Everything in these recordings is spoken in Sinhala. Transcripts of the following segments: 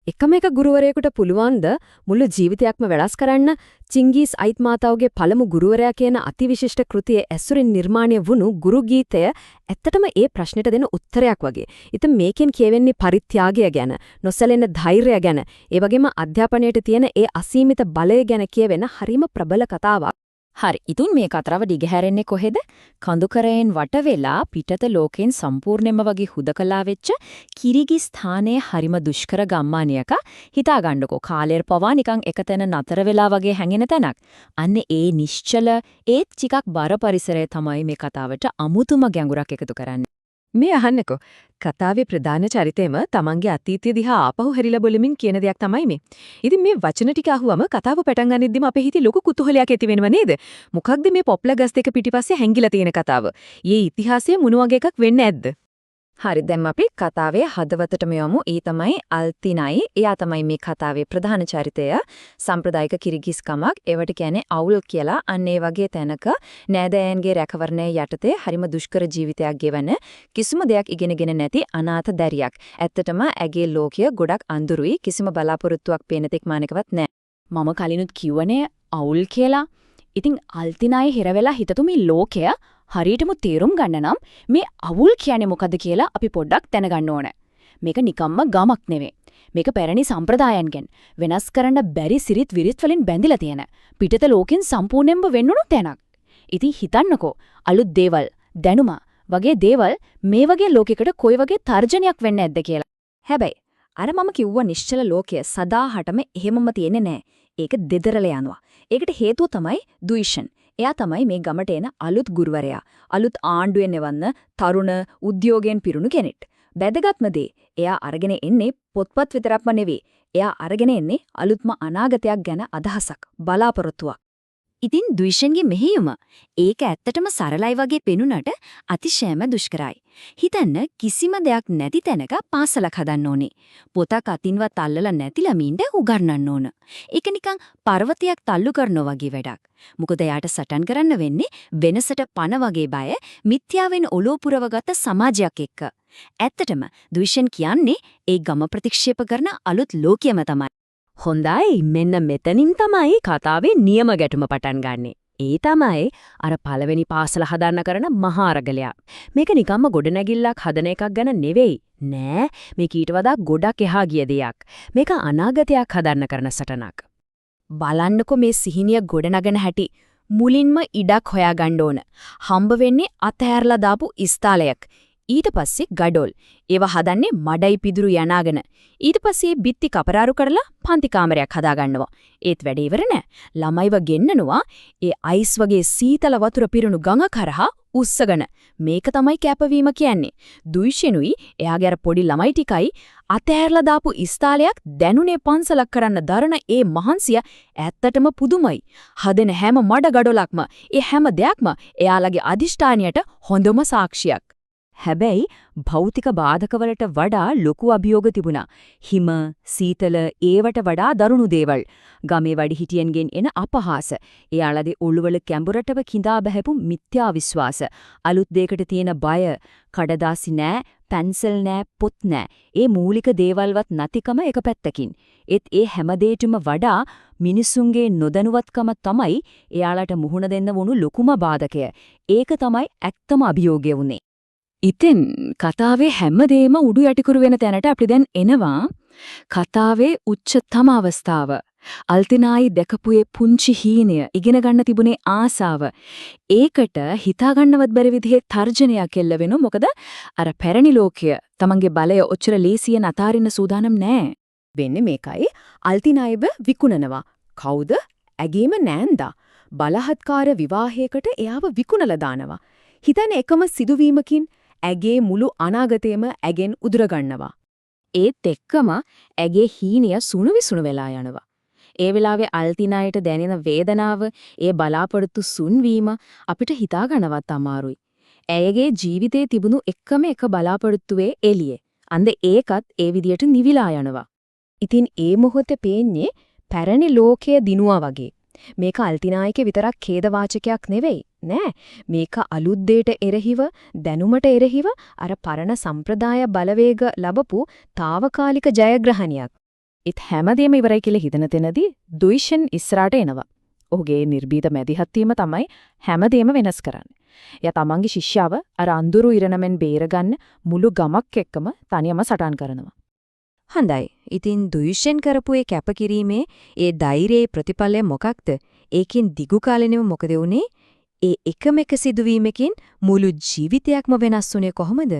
එකම එක ගුරුවරයෙකුට පුළුවන්ද මුළු ජීවිතයක්ම වෙනස් කරන්න? චිංගීස් අයිත්මාතාවගේ පළමු ගුරුවරයා කියන අතිවිශිෂ්ට කෘතියේ ඇසුරින් නිර්මාණය වුණු ගුරු ගීතය ඇත්තටම ඒ ප්‍රශ්නෙට දෙන උත්තරයක් වගේ. ඉතින් මේකෙන් කියවෙන්නේ පරිත්‍යාගය ගැන, නොසැලෙන ධෛර්යය ගැන, ඒ වගේම අධ්‍යාපනයට තියෙන ඒ අසීමිත බලය ගැන කියවෙන හරිම ප්‍රබල කතාවක්. හරි. ඉතින් මේ කතරව දිගහැරෙන්නේ කොහෙද? කඳුකරයෙන් වට වෙලා පිටත ලෝකෙන් සම්පූර්ණයෙන්ම වගේ හුදකලා වෙච්ච කිරිගිස්ථානයේ හරිම දුෂ්කර ගම්මානියක හිතා ගන්නකෝ කාලෙර පවා නිකන් එකතැන නතර වෙලා වගේ හැංගෙන තැනක්. අන්නේ ඒ නිශ්චල ඒත් ටිකක් බර පරිසරය තමයි මේ කතාවට අමුතුම ගැඹුරක් එකතු කරන්නේ. මේ අහන්නකෝ කතාවේ ප්‍රධාන චරිතේම තමන්ගේ අතීතය දිහා ආපහු හැරිලා බලමින් කියන දෙයක් තමයි මේ. ඉතින් මේ වචන ටික අහුවම කතාව පටන් ගන්නෙද්දිම අපේ හිතේ ලොකු කුතුහලයක් ඇති වෙනව නේද? මොකක්ද මේ පොප්ලා ගස් දෙක පිටිපස්සේ හැංගිලා තියෙන කතාව? ඊයේ ඉතිහාසයේ මොන වගේ එකක් වෙන්නේ නැද්ද? හරි දැන් අපි කතාවේ හදවතටම යමු. ඒ තමයි අල්තිනයි. එයා තමයි මේ කතාවේ ප්‍රධාන චරිතය. සම්ප්‍රදායික කිරිගිස්කමක් ඒවට කියන්නේ අවුල් කියලා. අන්න ඒ වගේ තැනක නෑදෑයන්ගේ රැකවරණය යටතේ හරිම දුෂ්කර ජීවිතයක් ගෙවන කිසිම දෙයක් ඉගෙනගෙන නැති අනාථ දැරියක්. ඇත්තටම ඇගේ ලෝකය ගොඩක් අඳුරුයි. කිසිම බලාපොරොත්තුවක් පේන තෙක් මානකවත් නෑ. මම කලිනුත් කිව්වනේ අවුල් කියලා. ඉතින් අල්තිනයි හිර වෙලා හිතතු මේ ලෝකය හරියටම තේරුම් ගන්න නම් මේ අවුල් කියන්නේ මොකද්ද කියලා අපි පොඩ්ඩක් දැනගන්න ඕනේ. මේක නිකම්ම ගමක් නෙවෙයි. මේක පැරණි සම්ප්‍රදායන්ගෙන් වෙනස් කරන්න බැරි සිරිත් විරිත් වලින් බැඳිලා තියෙන පිටත ලෝකෙන් සම්පූර්ණයෙන්ම වෙන්නුණු තැනක්. ඉතින් හිතන්නකෝ අලුත් දේවල්, දැනුම වගේ දේවල් මේ වගේ ලෝකයකට කොයි වගේ තර්ජනයක් වෙන්නේ නැද්ද කියලා. හැබැයි අර මම කිව්ව නිශ්චල ලෝකය සදාහටම එහෙමම තියෙන්නේ නැහැ. ඒක දෙදරල යනවා. ඒකට හේතුව තමයි ද්විෂන්. එයා තමයි මේ ගමට එන අලුත් ගුරුවරයා. අලුත් ආණ්ඩුවෙන් එවන්න තරුණ උද්‍යෝගයෙන් පිරුණු කෙනෙක්. වැදගත්ම දේ එයා අරගෙන එන්නේ පොත්පත් විතරක්ම නෙවෙයි. එයා අරගෙන එන්නේ අලුත්ම අනාගතයක් ගැන අදහසක්, බලාපොරොත්තුවක්. ඉතින් ද්විෂන්ගේ මෙහෙයුම ඒක ඇත්තටම සරලයි වගේ පෙනුනට අතිශයම දුෂ්කරයි. හිතන්න කිසිම දෙයක් නැති තැනක පාසලක් හදන්න ඕනේ. පොතක් අතින්වත් අල්ලලා නැති ළමින්ට උගන්වන්න ඕන. ඒක නිකන් පර්වතයක් තල්ලු කරනවා වගේ වැඩක්. මොකද යාට සටන් කරන්න වෙන්නේ වෙනසට පණ වගේ බය මිත්‍යාවෙන් ඔලෝ පුරවගත්ත සමාජයක් එක්ක. ඇත්තටම ද්විෂන් කියන්නේ ඒ ගම ප්‍රතික්ෂේප කරන අලුත් ලෝකයම තමයි. හොඳයි මෙන්න මෙතනින් තමයි කතාවේ නියම ගැටුම පටන් ගන්නෙ. ඒ තමයි අර පළවෙනි පාසල හදන්න කරන මහා අරගලයක්. මේක නිකම්ම ගොඩනැගිල්ලක් හදන එකක් ගැන නෙවෙයි. නෑ මේක ඊට වඩා ගොඩක් එහා ගිය දෙයක්. මේක අනාගතයක් හදන්න කරන සටනක්. බලන්නකො මේ සිහිනිය ගොඩනගන හැටි. මුලින්ම ඉඩක් හොයාගන්න ඕන. හම්බ වෙන්නේ අතහැරලා දාපු ඉස්තාලයක්. ඊට පස්සේ ගඩොල්. ඒව හදන්නේ මඩයි පිදුරු යනාගෙන. ඊට පස්සේ බිත්ති කපරාරු කරලා පන්ති කාමරයක් හදාගන්නවා. ඒත් වැඩේ ඉවර නෑ. ළමයිව ගෙන්නනවා ඒ අයිස් වගේ සීතල වතුර පිරුණු ගඟ කරහා උස්සගෙන. මේක තමයි කැපවීම කියන්නේ. දුයිෂෙනුයි එයාගේ අර පොඩි ළමයි ටිකයි අතහැරලා දාපු ඉස්තාලයක් දැනුනේ පන්සලක් කරන්න දරන ඒ මහන්සිය ඇත්තටම පුදුමයි. හදෙන හැම මඩ ගඩොලක්ම ඒ හැම දෙයක්ම එයාලගේ අදිෂ්ඨානියට හොඳම සාක්ෂියක්. හැබැයි භෞතික බාධකවලට වඩා ලොකු අභියෝග තිබුණා. හිම, සීතල, ඒවට වඩා දරුණු දේවල්. ගමේ වැඩිහිටියන්ගෙන් එන අපහාස. එයාලගේ ඔළුවල කැඹුරටව කිඳා බහැපු මිත්‍යා විශ්වාස. අලුත් දෙයකට තියෙන බය, කඩදාසි නෑ, පැන්සල් නෑ, පොත් නෑ. ඒ මූලික දේවල්වත් නැතිකම එක පැත්තකින්. ඒත් ඒ හැම දෙයකටම වඩා මිනිසුන්ගේ නොදැනුවත්කම තමයි එයාලට මුහුණ දෙන්න වුණු ලොකුම බාධකය. ඒක තමයි ඇත්තම අභියෝගය වුනේ. ඉතින් කතාවේ හැමදේම උඩු යටිකුරු වෙන තැනට අපි දැන් එනවා. කතාවේ උච්චතම අවස්ථාව. අල්තිනායි දැකපුවේ පුංචි හීනය, ඉගෙන ගන්න තිබුණේ ආසාව. ඒකට හිතා ගන්නවත් බැරි විදිහේ තර්ජනයක් එල්ල වෙනවා. මොකද අර පැරණි ලෝකය තමන්ගේ බලය ඔච්චර ලේසියෙන් අතාරින්න සූදානම් නෑ. වෙන්නේ මේකයි. අල්තිනායිව විකුණනවා. කවුද? ඇගේම නෑන්දා. බලහත්කාර විවාහයකට එයාව විකුණලා දානවා. හිතන එකම සිදුවීමකින් ඇගේ මුළු අනාගතයම ඇගෙන් උදුර ගන්නවා. ඒත් එක්කම ඇගේ හීනිය සුණු විසුණු වෙලා යනවා. ඒ වෙලාවේ අල්තිනායට දැනෙන වේදනාව, ඒ බලාපොරොත්තු සුන්වීම අපිට හිතා ගන්නවත් අමාරුයි. ඇයගේ ජීවිතේ තිබුණු එකම එක බලාපොරොත්තුවේ එළියේ. අන්ද ඒකත් ඒ විදියට නිවිලා යනවා. ඉතින් ඒ මොහොතේ පේන්නේ පැරණි ලෝකයේ දිනුවා වගේ. මේක අල්තිනායික විතරක් ඛේදවාචකයක් නෙවෙයි. නෑ මේක අලුත් දෙයට එරෙහිව දැනුමට එරෙහිව අර පරණ සම්ප්‍රදාය බලවේග ලැබපු తాවකාලික ජයග්‍රහණයක්. ඒත් හැමදේම ඉවරයි කියලා හිතන තැනදී දුයිෂන් ඉස්සරහට එනවා. ඔහුගේ නිර්භීත මැදිහත් වීම තමයි හැමදේම වෙනස් කරන්නේ. එයා තමන්ගේ ශිෂ්‍යාව අර අඳුරු ඉරණමෙන් බේරගන්න මුළු ගමක් එක්කම තනියම සටන් කරනවා. හොඳයි. ඉතින් දුයිෂෙන් කරපු ඒ කැපකිරීමේ ඒ ධෛර්යයේ ප්‍රතිඵලය මොකක්ද? ඒකෙන් දිගු කාලෙනෙම මොකද වුනේ? ඒ එකම එක සිදුවීමකින් මුළු ජීවිතයක්ම වෙනස් වුනේ කොහොමද?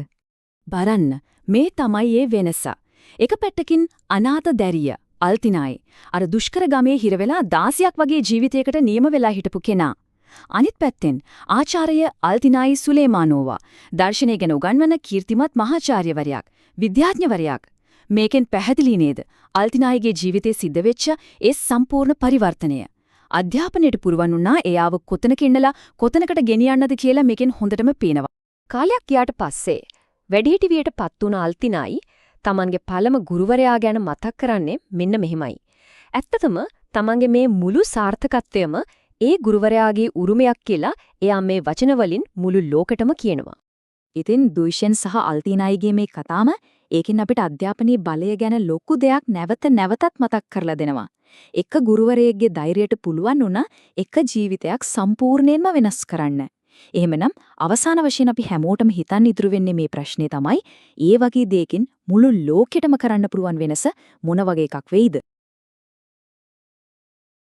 බලන්න මේ තමයි ඒ වෙනස. එක පැත්තකින් අනාථ දැරිය අල්තිනායි අර දුෂ්කර ගමේ හිර වෙලා 16ක් වගේ ජීවිතයකට නියම වෙලා හිටපු කෙනා. අනිත් පැත්තෙන් ආචාර්ය අල්තිනායි සුලේමානෝවා දර්ශනය ගැන උගන්වන කීර්තිමත් මහාචාර්යවරයෙක් විද්‍යාඥවරයෙක්. මේකෙන් පැහැදිලි නේද අල්තිනායිගේ ජීවිතේ සිද්ධ වෙච්ච ඒ සම්පූර්ණ පරිවර්තනය. අධ්‍යාපනයට පුරවන් වුණා එයාව කොතනක ඉන්නලා කොතනකට ගෙනියන්නද කියලා මේකෙන් හොඳටම පේනවා. කාලයක් ගියාට පස්සේ වැඩිහිටිවියටපත් වුණ අල්තිනායි තමන්ගේ පළම ගුරුවරයා ගැන මතක් කරන්නේ මෙන්න මෙහෙමයි. ඇත්තටම තමන්ගේ මේ මුළු සාර්ථකත්වයම ඒ ගුරුවරයාගේ උරුමයක් කියලා එයා මේ වචන වලින් මුළු ලෝකෙටම කියනවා. ඉතින් දුයිෂන් සහ අල්තිනායිගේ මේ කතාවම ඒකෙන් අපිට අධ්‍යාපනයේ බලය ගැන ලොකු දෙයක් නැවත නැවතත් මතක් කරලා දෙනවා. එක ගුරුවරයෙක්ගේ ධෛර්යයට පුළුවන් වුණා එක ජීවිතයක් සම්පූර්ණයෙන්ම වෙනස් කරන්න. එහෙමනම් අවසාන වශයෙන් අපි හැමෝටම හිතන්න ඉතුරු වෙන්නේ මේ ප්‍රශ්නේ තමයි ඒ වගේ දෙයකින් මුළු ලෝකෙටම කරන්න පුළුවන් වෙනස මොන වගේ එකක් වෙයිද?